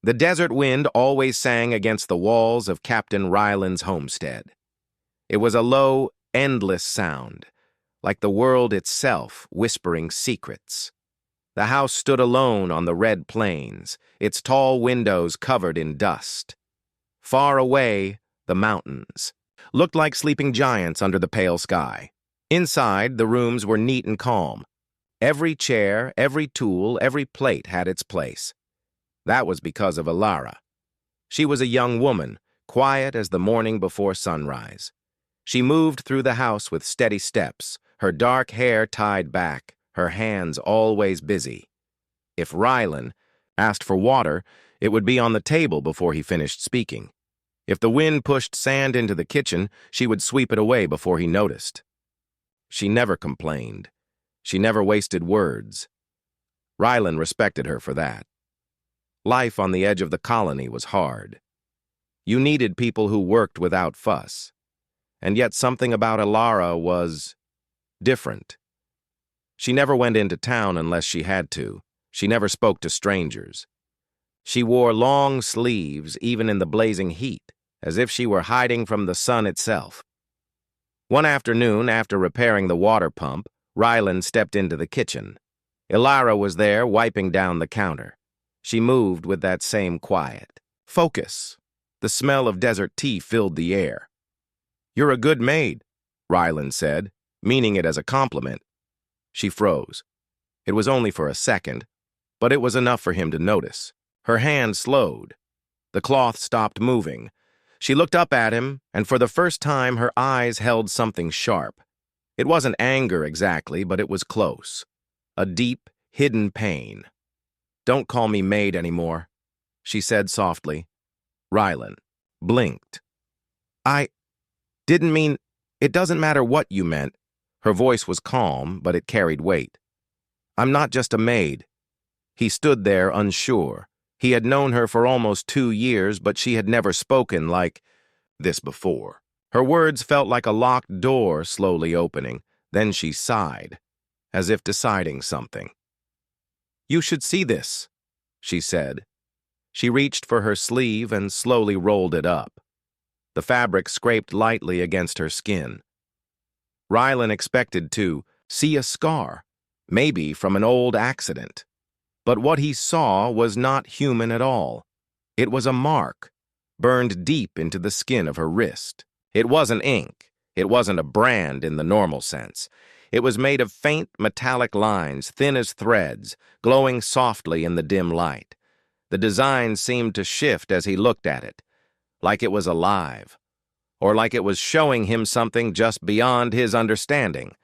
The desert wind always sang against the walls of Captain Ryland's homestead. It was a low, endless sound, like the world itself whispering secrets. The house stood alone on the red plains, its tall windows covered in dust. Far away, the mountains looked like sleeping giants under the pale sky. Inside, the rooms were neat and calm. Every chair, every tool, every plate had its place. That was because of Ilara. She was a young woman, quiet as the morning before sunrise. She moved through the house with steady steps, her dark hair tied back, her hands always busy. If Ryland asked for water, it would be on the table before he finished speaking. If the wind pushed sand into the kitchen, she would sweep it away before he noticed. She never complained. She never wasted words. Ryland respected her for that. Life on the edge of the colony was hard. You needed people who worked without fuss. And yet something about Ilara was different. She never went into town unless she had to. She never spoke to strangers. She wore long sleeves even in the blazing heat, as if she were hiding from the sun itself. One afternoon, after repairing the water pump, Ryland stepped into the kitchen. Ilara was there, wiping down the counter. She moved with that same quiet focus. The smell of desert tea filled the air. "You're a good maid," Ryland said, meaning it as a compliment. She froze. It was only for a second, but it was enough for him to notice. Her hand slowed. The cloth stopped moving. She looked up at him, and for the first time her eyes held something sharp. It wasn't anger exactly, but it was close. A deep, hidden pain. "Don't call me Maid anymore," she said softly. Ryland blinked. "I didn't mean, it doesn't matter what you meant." Her voice was calm, but it carried weight. "I'm not just a maid." He stood there unsure. He had known her for almost 2 years, but she had never spoken like this before. Her words felt like a locked door slowly opening. Then she sighed, as if deciding something. "You should see this," she said. She reached for her sleeve and slowly rolled it up. The fabric scraped lightly against her skin. Ryland expected to see a scar, maybe from an old accident. But what he saw was not human at all. It was a mark, burned deep into the skin of her wrist. It wasn't ink. It wasn't a brand in the normal sense. It was made of faint metallic lines, thin as threads, glowing softly in the dim light. The design seemed to shift as he looked at it, like it was alive, or like it was showing him something just beyond his understanding.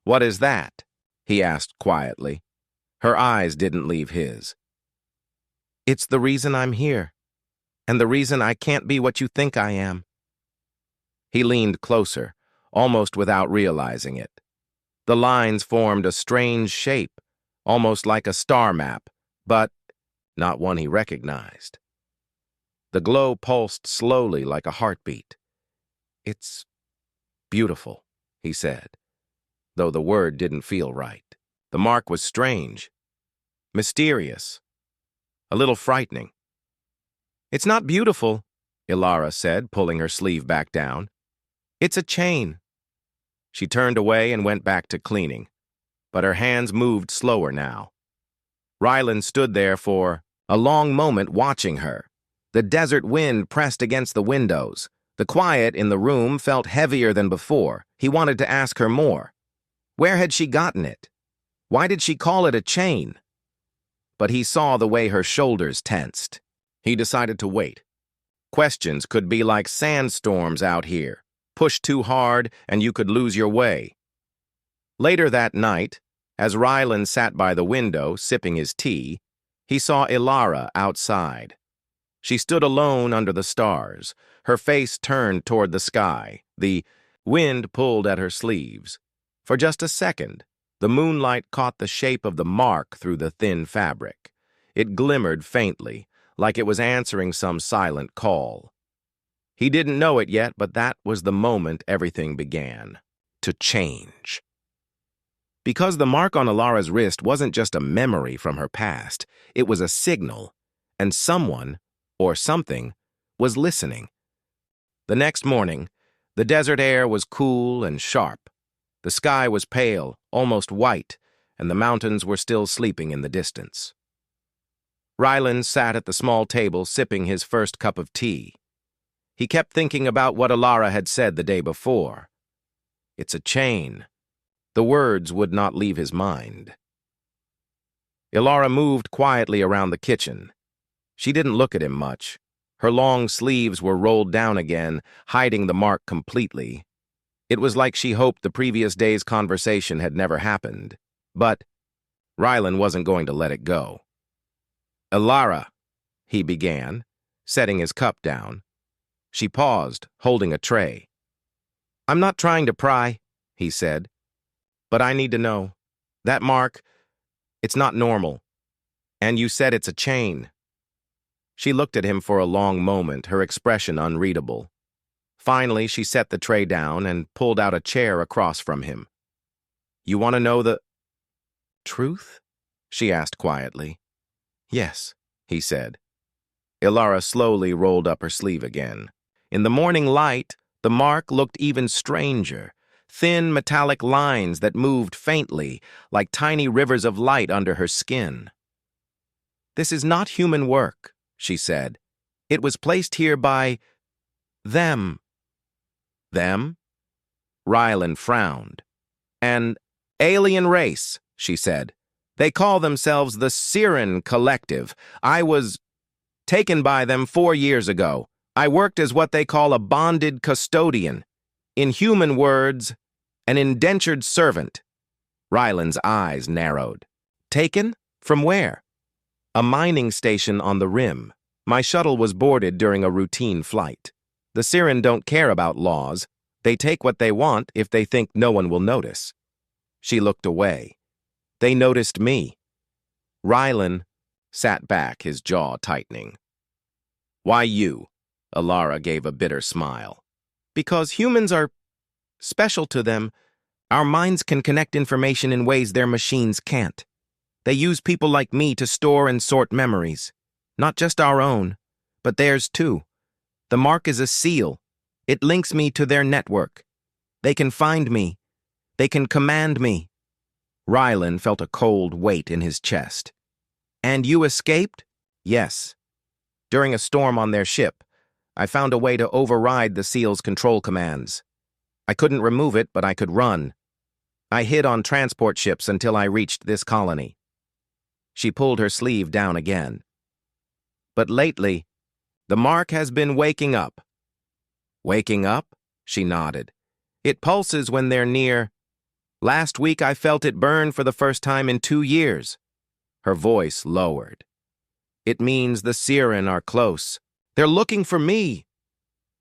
"What is that?" he asked quietly. Her eyes didn't leave his. "It's the reason I'm here, and the reason I can't be what you think I am." He leaned closer, almost without realizing it. The lines formed a strange shape, almost like a star map, but not one he recognized. The glow pulsed slowly like a heartbeat. "It's beautiful," he said, though the word didn't feel right. The mark was strange, mysterious, a little frightening. "It's not beautiful," Ilara said, pulling her sleeve back down. "It's a chain." She turned away and went back to cleaning, but her hands moved slower now. Ryland stood there for a long moment watching her. The desert wind pressed against the windows. The quiet in the room felt heavier than before. He wanted to ask her more. Where had she gotten it? Why did she call it a chain? But he saw the way her shoulders tensed. He decided to wait. Questions could be like sandstorms out here. Push too hard and you could lose your way. Later that night, as Ryland sat by the window sipping his tea, he saw Ilara outside. She stood alone under the stars, her face turned toward the sky. The wind pulled at her sleeves. For just a second, the moonlight caught the shape of the mark through the thin fabric. It glimmered faintly, like it was answering some silent call. He didn't know it yet, but that was the moment everything began to change. Because the mark on Ilara's wrist wasn't just a memory from her past, it was a signal, and someone or something, was listening. The next morning, the desert air was cool and sharp. The sky was pale, almost white, and the mountains were still sleeping in the distance. Ryland sat at the small table sipping his first cup of tea. He kept thinking about what Alara had said the day before. It's a chain. The words would not leave his mind. Alara moved quietly around the kitchen. She didn't look at him much. Her long sleeves were rolled down again, hiding the mark completely. It was like she hoped the previous day's conversation had never happened. But Ryland wasn't going to let it go. "Alara," he began, setting his cup down. She paused, holding a tray. "I'm not trying to pry," he said, "but I need to know. That mark, it's not normal. And you said it's a chain." She looked at him for a long moment, her expression unreadable. Finally, she set the tray down and pulled out a chair across from him. "You want to know the truth?" she asked quietly. "Yes," he said. Alara slowly rolled up her sleeve again. In the morning light, the mark looked even stranger. Thin, metallic lines that moved faintly, like tiny rivers of light under her skin. "This is not human work," she said. "It was placed here by them." "Them?" Ryland frowned. "An alien race," she said. "They call themselves the Siren Collective. I was taken by them 4 years ago. I worked as what they call a bonded custodian. In human words, an indentured servant." Ryland's eyes narrowed. "Taken? From where?" "A mining station on the rim. My shuttle was boarded during a routine flight. The Siren don't care about laws. They take what they want if they think no one will notice." She looked away. "They noticed me." Ryland sat back, his jaw tightening. "Why you?" Alara gave a bitter smile. "Because humans are special to them. Our minds can connect information in ways their machines can't. They use people like me to store and sort memories. Not just our own, but theirs too. The mark is a seal. It links me to their network. They can find me. They can command me." Ryland felt a cold weight in his chest. "And you escaped?" "Yes. During a storm on their ship, I found a way to override the seal's control commands. I couldn't remove it, but I could run. I hid on transport ships until I reached this colony." She pulled her sleeve down again. "But lately, the mark has been waking up." "Waking up?" She nodded. "It pulses when they're near. Last week I felt it burn for the first time in 2 years." Her voice lowered. "It means the Siren are close. They're looking for me."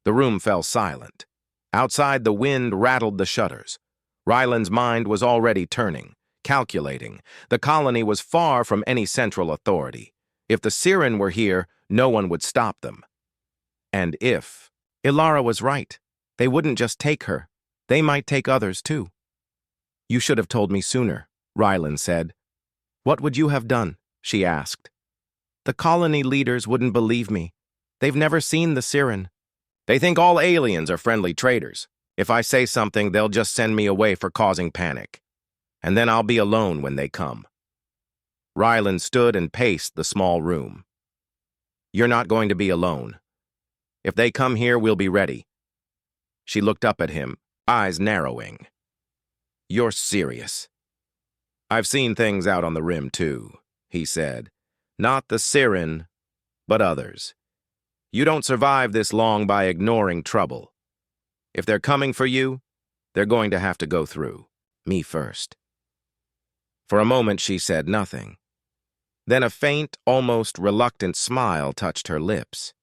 The room fell silent. Outside, the wind rattled the shutters. Ryland's mind was already turning, calculating. The colony was far from any central authority. If the Siren were here, no one would stop them. And if Alara was right, they wouldn't just take her. They might take others too. "You should have told me sooner," Ryland said. "What would you have done?" she asked. "The colony leaders wouldn't believe me. They've never seen the Siren. They think all aliens are friendly traders. If I say something, they'll just send me away for causing panic. And then I'll be alone when they come." Ryland stood and paced the small room. "You're not going to be alone. If they come here, we'll be ready." She looked up at him, eyes narrowing. "You're serious." "I've seen things out on the rim, too," he said. "Not the Siren, but others. You don't survive this long by ignoring trouble. If they're coming for you, they're going to have to go through me first." For a moment, she said nothing. Then a faint, almost reluctant smile touched her lips.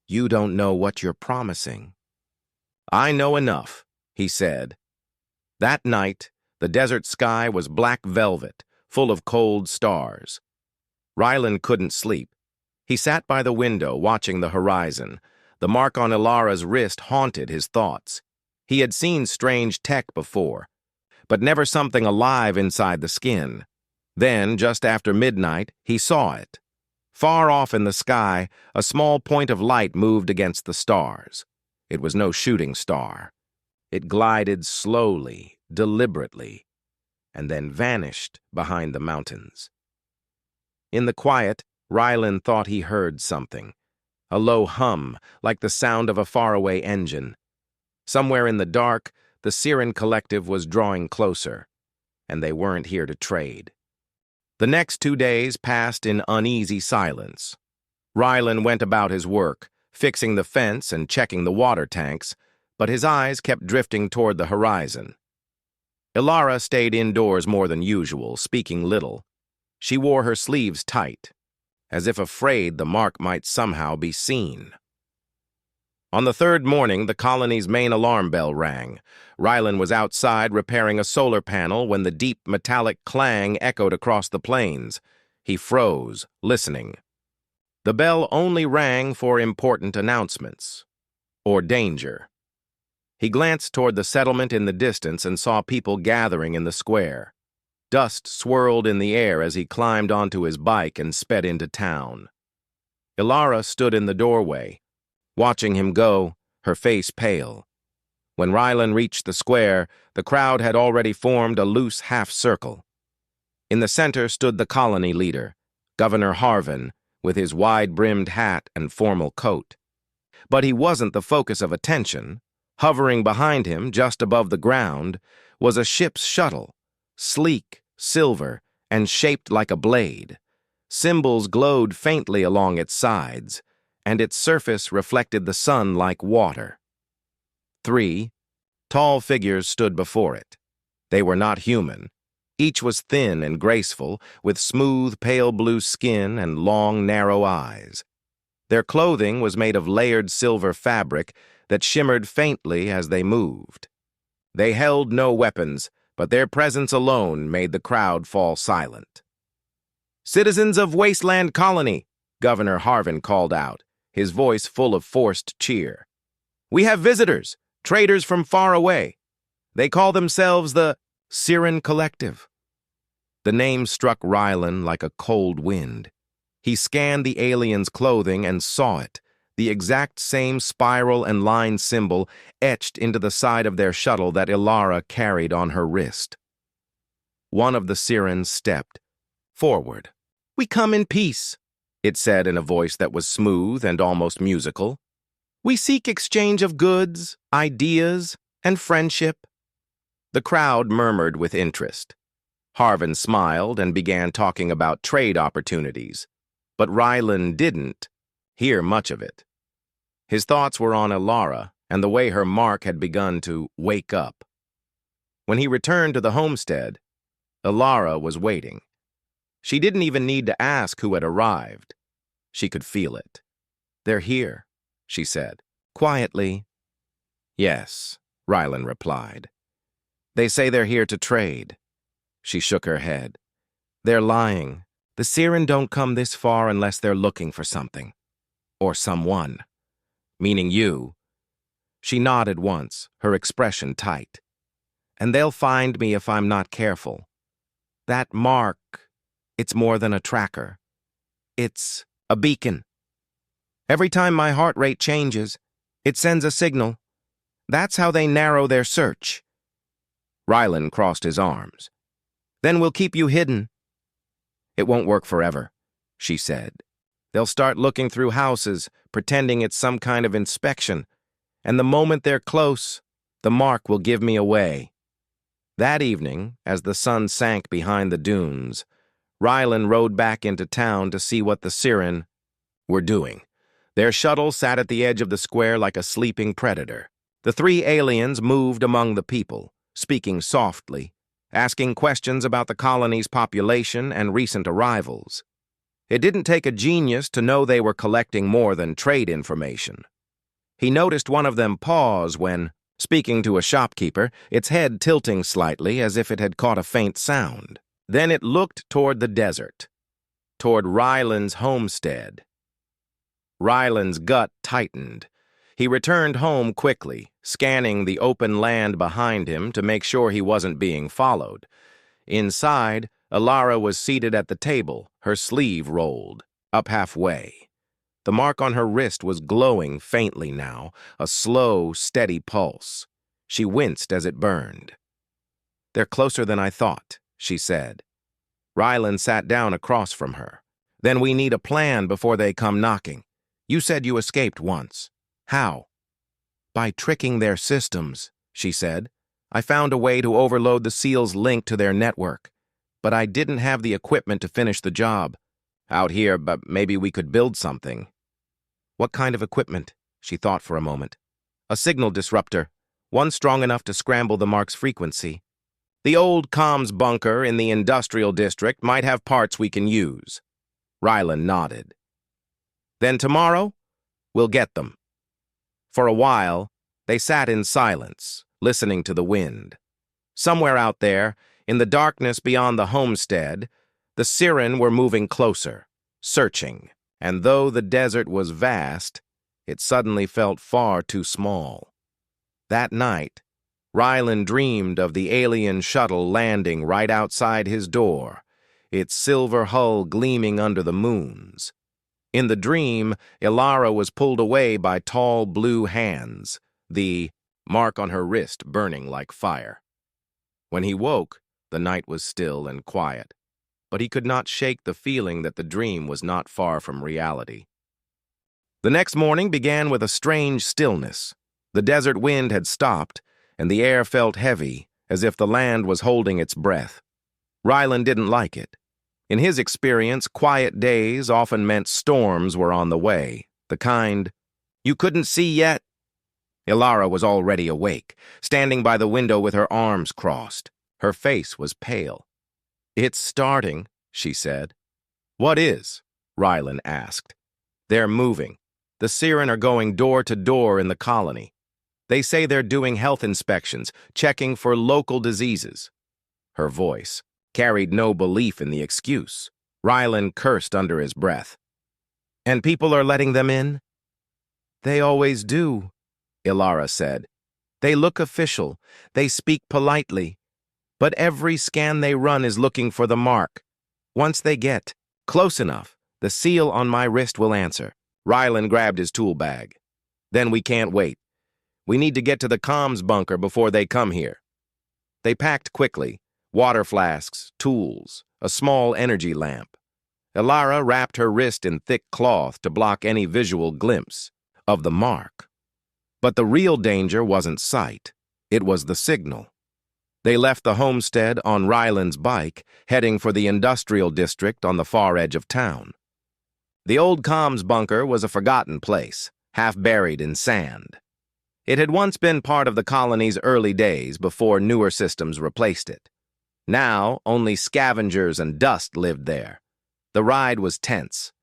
"You don't know what you're promising." "I know enough," he said. That night, the desert sky was black velvet, full of cold stars. Ryland couldn't sleep. He sat by the window, watching the horizon. The mark on Alara's wrist haunted his thoughts. He had seen strange tech before, but never something alive inside the skin. Then, just after midnight, he saw it. Far off in the sky, a small point of light moved against the stars. It was no shooting star. It glided slowly, deliberately, and then vanished behind the mountains. In the quiet, Rylan thought he heard something. A low hum, like the sound of a faraway engine. Somewhere in the dark, the Siren Collective was drawing closer, and they weren't here to trade. The next 2 days passed in uneasy silence. Rylan went about his work, fixing the fence and checking the water tanks, but his eyes kept drifting toward the horizon. Ilara stayed indoors more than usual, speaking little. She wore her sleeves tight, as if afraid the mark might somehow be seen. On the third morning, the colony's main alarm bell rang. Rylan was outside repairing a solar panel when the deep metallic clang echoed across the plains. He froze, listening. The bell only rang for important announcements, or danger. He glanced toward the settlement in the distance and saw people gathering in the square. Dust swirled in the air as he climbed onto his bike and sped into town. Ilara stood in the doorway, watching him go, her face pale. When Rylan reached the square, the crowd had already formed a loose half-circle. In the center stood the colony leader, Governor Harvin, with his wide-brimmed hat and formal coat. But he wasn't the focus of attention. Hovering behind him, just above the ground, was a ship's shuttle, sleek, silver, and shaped like a blade. Symbols glowed faintly along its sides, and its surface reflected the sun like water. 3 tall figures stood before it. They were not human. Each was thin and graceful, with smooth, pale blue skin and long, narrow eyes. Their clothing was made of layered silver fabric that shimmered faintly as they moved. They held no weapons, but their presence alone made the crowd fall silent. "Citizens of Wasteland Colony," Governor Harvin called out, his voice full of forced cheer. "We have visitors, traders from far away. They call themselves the Siren Collective." The name struck Rylan like a cold wind. He scanned the aliens' clothing and saw it, the exact same spiral and line symbol etched into the side of their shuttle that Ilara carried on her wrist. One of the Sirens stepped forward. "We come in peace," it said in a voice that was smooth and almost musical. "We seek exchange of goods, ideas, and friendship." The crowd murmured with interest. Harvin smiled and began talking about trade opportunities, but Rylan didn't hear much of it. His thoughts were on Ilara and the way her mark had begun to wake up. When he returned to the homestead, Ilara was waiting. She didn't even need to ask who had arrived. She could feel it. "They're here," she said, quietly. "Yes," Rylan replied. "They say they're here to trade." She shook her head. "They're lying. The Siren don't come this far unless they're looking for something. Or someone. Meaning you." She nodded once, her expression tight. "And they'll find me if I'm not careful. That mark, it's more than a tracker. It's a beacon. Every time my heart rate changes, it sends a signal. That's how they narrow their search." Rylan crossed his arms. "Then we'll keep you hidden." "It won't work forever," she said. "They'll start looking through houses, pretending it's some kind of inspection, and the moment they're close, the mark will give me away." That evening, as the sun sank behind the dunes, Rylan rode back into town to see what the Siren were doing. Their shuttle sat at the edge of the square like a sleeping predator. The 3 aliens moved among the people, speaking softly, asking questions about the colony's population and recent arrivals. It didn't take a genius to know they were collecting more than trade information. He noticed one of them pause when, speaking to a shopkeeper, its head tilting slightly as if it had caught a faint sound. Then it looked toward the desert, toward Rylan's homestead. Rylan's gut tightened. He returned home quickly, scanning the open land behind him to make sure he wasn't being followed. Inside, Ilara was seated at the table, her sleeve rolled. up halfway. The mark on her wrist was glowing faintly now, a slow, steady pulse. She winced as it burned. "They're closer than I thought," she said. Rylan sat down across from her. "Then we need a plan before they come knocking. You said you escaped once. How?" "By tricking their systems," she said. "I found a way to overload the SEAL's link to their network. But I didn't have the equipment to finish the job. Out here, but maybe we could build something." "What kind of equipment?" She thought for a moment. "A signal disruptor, one strong enough to scramble the mark's frequency. The old comms bunker in the industrial district might have parts we can use." Rylan nodded. "Then tomorrow, we'll get them." For a while, they sat in silence, listening to the wind. Somewhere out there, in the darkness beyond the homestead, the Siren were moving closer, searching, and though the desert was vast, it suddenly felt far too small. That night, Rylan dreamed of the alien shuttle landing right outside his door, its silver hull gleaming under the moons. In the dream, Ilara was pulled away by tall blue hands, the mark on her wrist burning like fire. When he woke, the night was still and quiet, but he could not shake the feeling that the dream was not far from reality. The next morning began with a strange stillness. The desert wind had stopped, and the air felt heavy, as if the land was holding its breath. Rylan didn't like it. In his experience, quiet days often meant storms were on the way, the kind you couldn't see yet. Ilara was already awake, standing by the window with her arms crossed. Her face was pale. "It's starting," she said. "What is?" Rylan asked. "They're moving. The Siren are going door to door in the colony. They say they're doing health inspections, checking for local diseases." Her voice carried no belief in the excuse. Rylan cursed under his breath. "And people are letting them in?" "They always do," Ilara said. "They look official. They speak politely. But every scan they run is looking for the mark. Once they get close enough, the seal on my wrist will answer." Rylan grabbed his tool bag. "Then we can't wait. We need to get to the comms bunker before they come here." They packed quickly. Water flasks, tools, a small energy lamp. Ilara wrapped her wrist in thick cloth to block any visual glimpse of the mark. But the real danger wasn't sight. It was the signal. They left the homestead on Rylan's bike, heading for the industrial district on the far edge of town. The old comms bunker was a forgotten place, half buried in sand. It had once been part of the colony's early days before newer systems replaced it. Now, only scavengers and dust lived there. The ride was tense.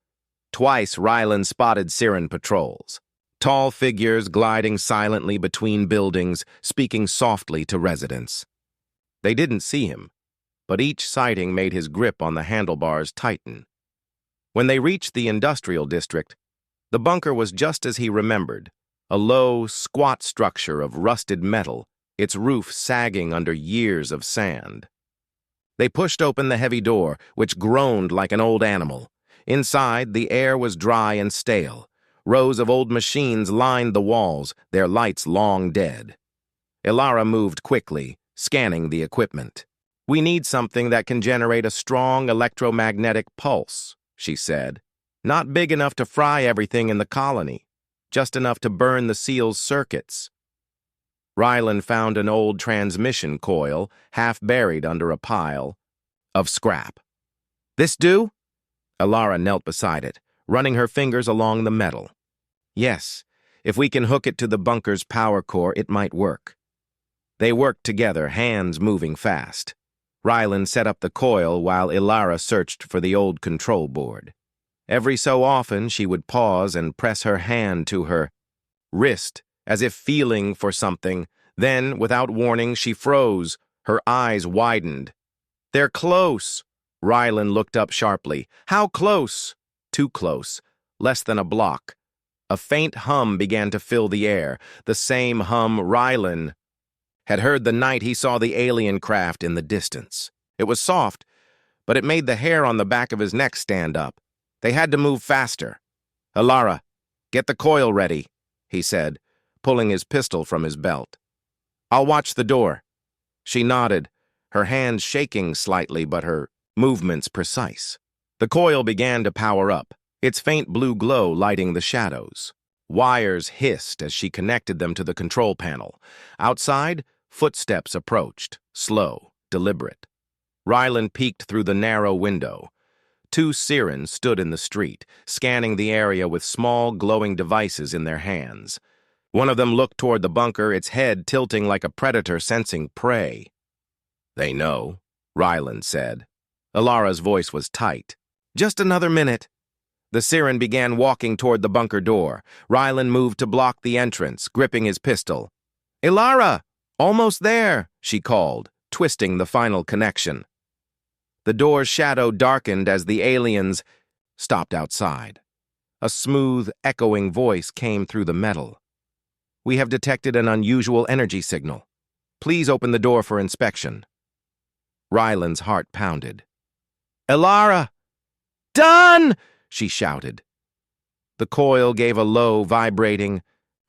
Twice Rylan spotted Siren patrols, tall figures gliding silently between buildings, speaking softly to residents. They didn't see him, but each sighting made his grip on the handlebars tighten. When they reached the industrial district, the bunker was just as he remembered, a low, squat structure of rusted metal, its roof sagging under years of sand. They pushed open the heavy door, which groaned like an old animal. Inside, the air was dry and stale. Rows of old machines lined the walls, their lights long dead. Ilara moved quickly, scanning the equipment. "We need something that can generate a strong electromagnetic pulse," she said. "Not big enough to fry everything in the colony, just enough to burn the SEAL's circuits." Rylan found an old transmission coil, half buried under a pile of scrap. "This do?" Ilara knelt beside it, running her fingers along the metal. "Yes, if we can hook it to the bunker's power core, it might work." They worked together, hands moving fast. Rylan set up the coil while Ilara searched for the old control board. Every so often, she would pause and press her hand to her wrist, as if feeling for something. Then, without warning, she froze. Her eyes widened. "They're close." Rylan looked up sharply. "How close?" "Too close. Less than a block." A faint hum began to fill the air, the same hum Rylan had heard the night he saw the alien craft in the distance. It was soft, but it made the hair on the back of his neck stand up. They had to move faster. "Alara, get the coil ready," he said, pulling his pistol from his belt. "I'll watch the door." She nodded, her hands shaking slightly but her movements precise. The coil began to power up, its faint blue glow lighting the shadows. Wires hissed as she connected them to the control panel. Outside, footsteps approached, slow, deliberate. Ryland peeked through the narrow window. Two sirens stood in the street, scanning the area with small, glowing devices in their hands. One of them looked toward the bunker, its head tilting like a predator sensing prey. "They know," Ryland said. Alara's voice was tight. "Just another minute." The siren began walking toward the bunker door. Ryland moved to block the entrance, gripping his pistol. "Alara! Almost there!" she called, twisting the final connection. The door's shadow darkened as the aliens stopped outside. A smooth, echoing voice came through the metal. "We have detected an unusual energy signal. Please open the door for inspection." Ryland's heart pounded. "Alara! Done!" she shouted. The coil gave a low, vibrating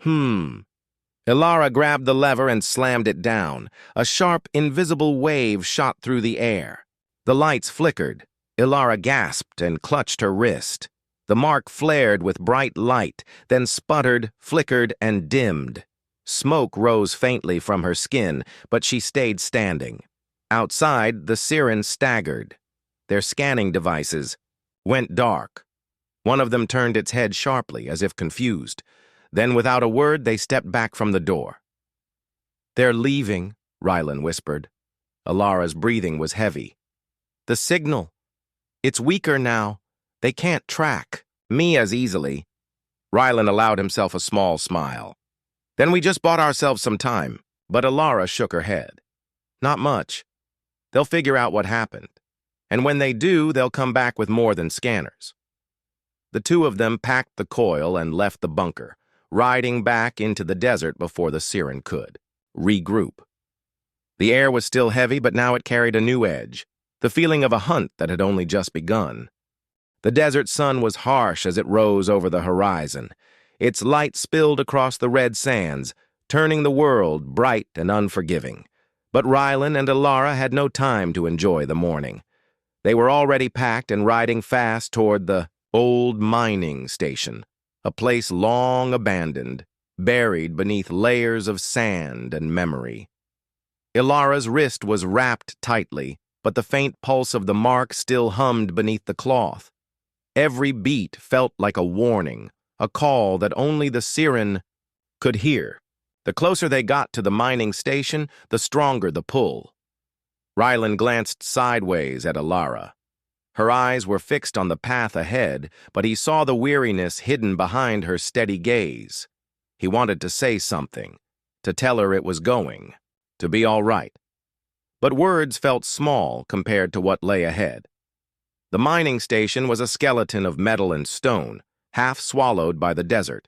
Alara grabbed the lever and slammed it down. A sharp, invisible wave shot through the air. The lights flickered. Alara gasped and clutched her wrist. The mark flared with bright light, then sputtered, flickered, and dimmed. Smoke rose faintly from her skin, but she stayed standing. Outside, the sirens staggered. Their scanning devices went dark. One of them turned its head sharply, as if confused. Then, without a word, they stepped back from the door. "They're leaving," Ryland whispered. Alara's breathing was heavy. "The signal. It's weaker now. They can't track me as easily." Ryland allowed himself a small smile. "Then we just bought ourselves some time." But Alara shook her head. "Not much. They'll figure out what happened. And when they do, they'll come back with more than scanners." The two of them packed the coil and left the bunker, riding back into the desert before the siren could regroup. The air was still heavy, but now it carried a new edge, the feeling of a hunt that had only just begun. The desert sun was harsh as it rose over the horizon. Its light spilled across the red sands, turning the world bright and unforgiving. But Ryland and Alara had no time to enjoy the morning. They were already packed and riding fast toward the old mining station, a place long abandoned, buried beneath layers of sand and memory. Ilara's wrist was wrapped tightly, but the faint pulse of the mark still hummed beneath the cloth. Every beat felt like a warning, a call that only the siren could hear. The closer they got to the mining station, the stronger the pull. Ryland glanced sideways at Alara. Her eyes were fixed on the path ahead, but he saw the weariness hidden behind her steady gaze. He wanted to say something, to tell her it was going, to be all right. But words felt small compared to what lay ahead. The mining station was a skeleton of metal and stone, half swallowed by the desert.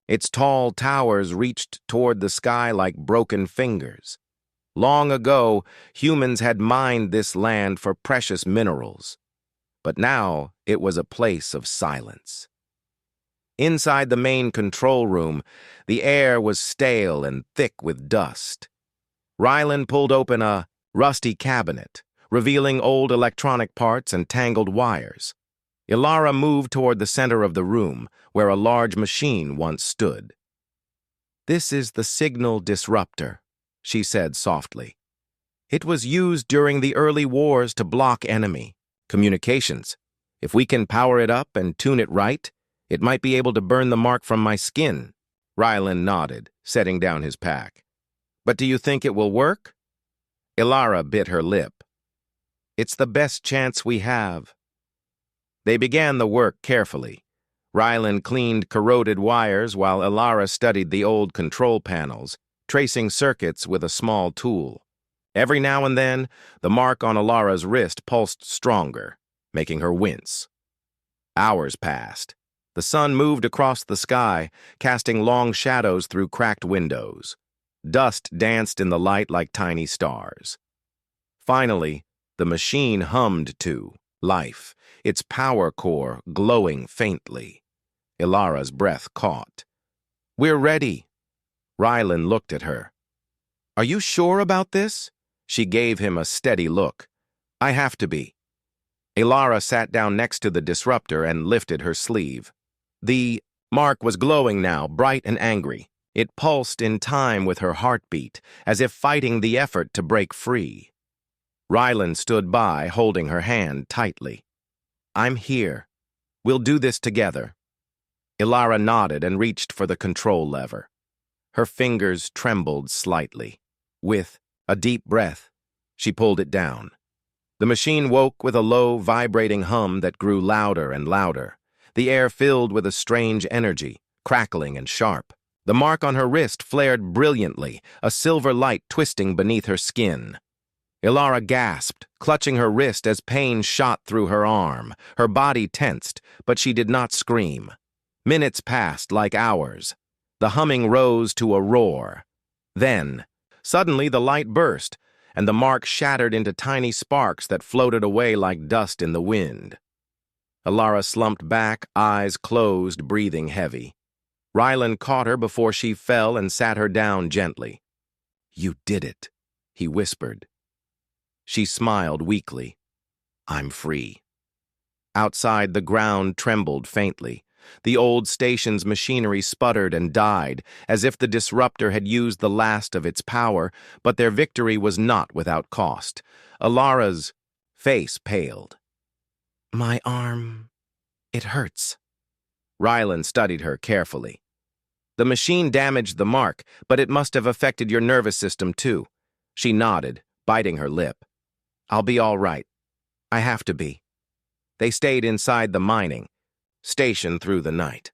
Its tall towers reached toward the sky like broken fingers. Long ago, humans had mined this land for precious minerals. But now it was a place of silence. Inside the main control room, the air was stale and thick with dust. Ryland pulled open a rusty cabinet, revealing old electronic parts and tangled wires. Alara moved toward the center of the room, where a large machine once stood. "This is the signal disruptor," she said softly. "It was used during the early wars to block enemy communications. If we can power it up and tune it right, it might be able to burn the mark from my skin." Ryland nodded, setting down his pack. "But do you think it will work?" Alara bit her lip. "It's the best chance we have." They began the work carefully. Ryland cleaned corroded wires while Alara studied the old control panels, tracing circuits with a small tool. Every now and then, the mark on Alara's wrist pulsed stronger, making her wince. Hours passed. The sun moved across the sky, casting long shadows through cracked windows. Dust danced in the light like tiny stars. Finally, the machine hummed to, life, its power core glowing faintly. Ilara's breath caught. "We're ready." Rylan looked at her. "Are you sure about this?" She gave him a steady look. "I have to be." Ilara sat down next to the disruptor and lifted her sleeve. The mark was glowing now, bright and angry. It pulsed in time with her heartbeat, as if fighting the effort to break free. Rylan stood by, holding her hand tightly. "I'm here. We'll do this together." Ilara nodded and reached for the control lever. Her fingers trembled slightly. With a deep breath, she pulled it down. The machine woke with a low, vibrating hum that grew louder and louder. The air filled with a strange energy, crackling and sharp. The mark on her wrist flared brilliantly, a silver light twisting beneath her skin. Ilara gasped, clutching her wrist as pain shot through her arm. Her body tensed, but she did not scream. Minutes passed like hours. The humming rose to a roar. Then, suddenly the light burst, and the mark shattered into tiny sparks that floated away like dust in the wind. Ilara slumped back, eyes closed, breathing heavy. Rylan caught her before she fell and sat her down gently. "You did it," he whispered. She smiled weakly. "I'm free." Outside, the ground trembled faintly. The old station's machinery sputtered and died, as if the disruptor had used the last of its power, but their victory was not without cost. Ilara's face paled. "My arm, it hurts." Rylan studied her carefully. "The machine damaged the mark, but it must have affected your nervous system too." She nodded, biting her lip. "I'll be all right. I have to be." They stayed inside the mining station through the night.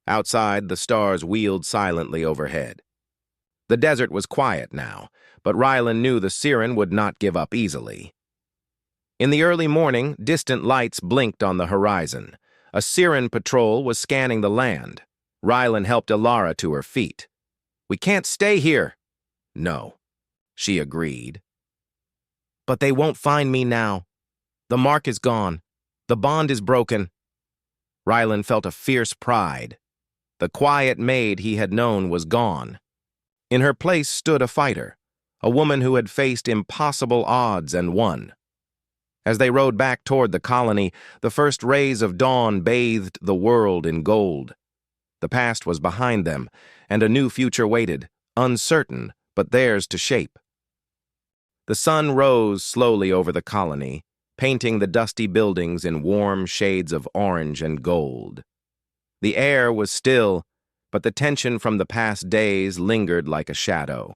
Outside, the stars wheeled silently overhead. The desert was quiet now, but Rylan knew the Siren would not give up easily. In the early morning, distant lights blinked on the horizon. A Siren patrol was scanning the land. Rylan helped Ilara to her feet. "We can't stay here." "No," she agreed. "But they won't find me now. The mark is gone. The bond is broken." Rylan felt a fierce pride. The quiet maid he had known was gone. In her place stood a fighter, a woman who had faced impossible odds and won. As they rode back toward the colony, the first rays of dawn bathed the world in gold. The past was behind them, and a new future waited, uncertain, but theirs to shape. The sun rose slowly over the colony, painting the dusty buildings in warm shades of orange and gold. The air was still, but the tension from the past days lingered like a shadow.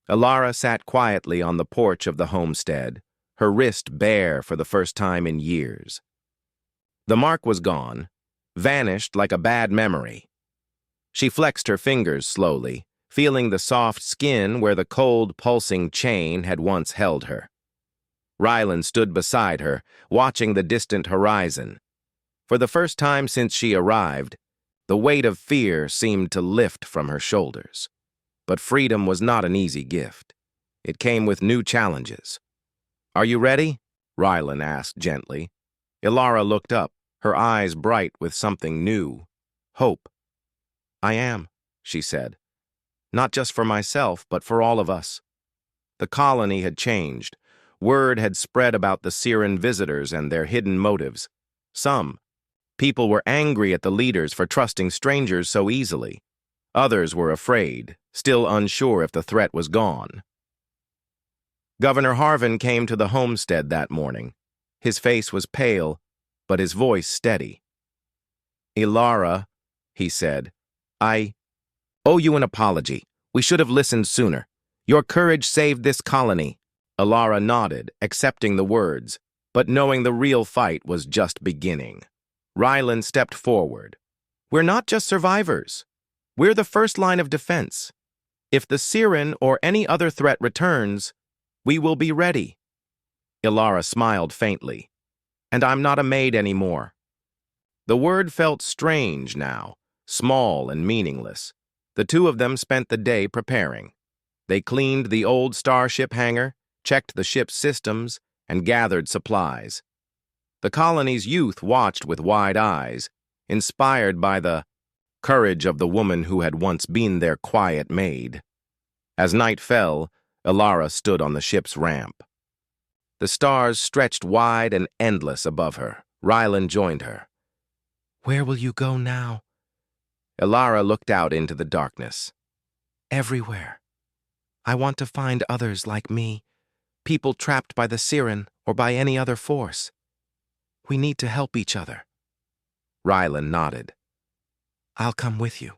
Ilara sat quietly on the porch of the homestead, her wrist bare for the first time in years. The mark was gone, vanished like a bad memory. She flexed her fingers slowly, feeling the soft skin where the cold, pulsing chain had once held her. Rylan stood beside her, watching the distant horizon. For the first time since she arrived, the weight of fear seemed to lift from her shoulders. But freedom was not an easy gift. It came with new challenges. "Are you ready?" Rylan asked gently. Ilara looked up, her eyes bright with something new. Hope. "I am," she said. "Not just for myself, but for all of us." The colony had changed. Word had spread about the Siren visitors and their hidden motives. People were angry at the leaders for trusting strangers so easily. Others were afraid, still unsure if the threat was gone. Governor Harvin came to the homestead that morning. His face was pale, but his voice steady. "Ilara," he said, "I owe you an apology. We should have listened sooner. Your courage saved this colony." Ilara nodded, accepting the words, but knowing the real fight was just beginning. Rylan stepped forward. "We're not just survivors. We're the first line of defense. If the Siren or any other threat returns, we will be ready." Ilara smiled faintly. "And I'm not a maid anymore." The word felt strange now, small and meaningless. The two of them spent the day preparing. They cleaned the old starship hangar, checked the ship's systems, and gathered supplies. The colony's youth watched with wide eyes, inspired by the courage of the woman who had once been their quiet maid. As night fell, Elara stood on the ship's ramp. The stars stretched wide and endless above her. Rylan joined her. "Where will you go now?" Elara looked out into the darkness. "Everywhere. I want to find others like me, people trapped by the Siren or by any other force. We need to help each other." Rylan nodded. "I'll come with you."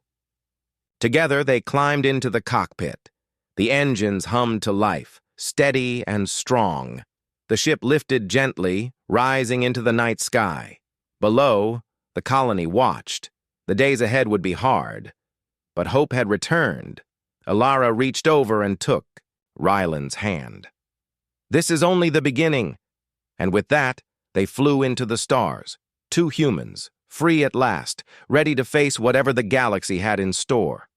Together they climbed into the cockpit. The engines hummed to life, steady and strong. The ship lifted gently, rising into the night sky. Below, the colony watched. The days ahead would be hard. But hope had returned. Elara reached over and took Rylan's hand. "This is only the beginning." And with that, they flew into the stars, 2 humans, free at last, ready to face whatever the galaxy had in store.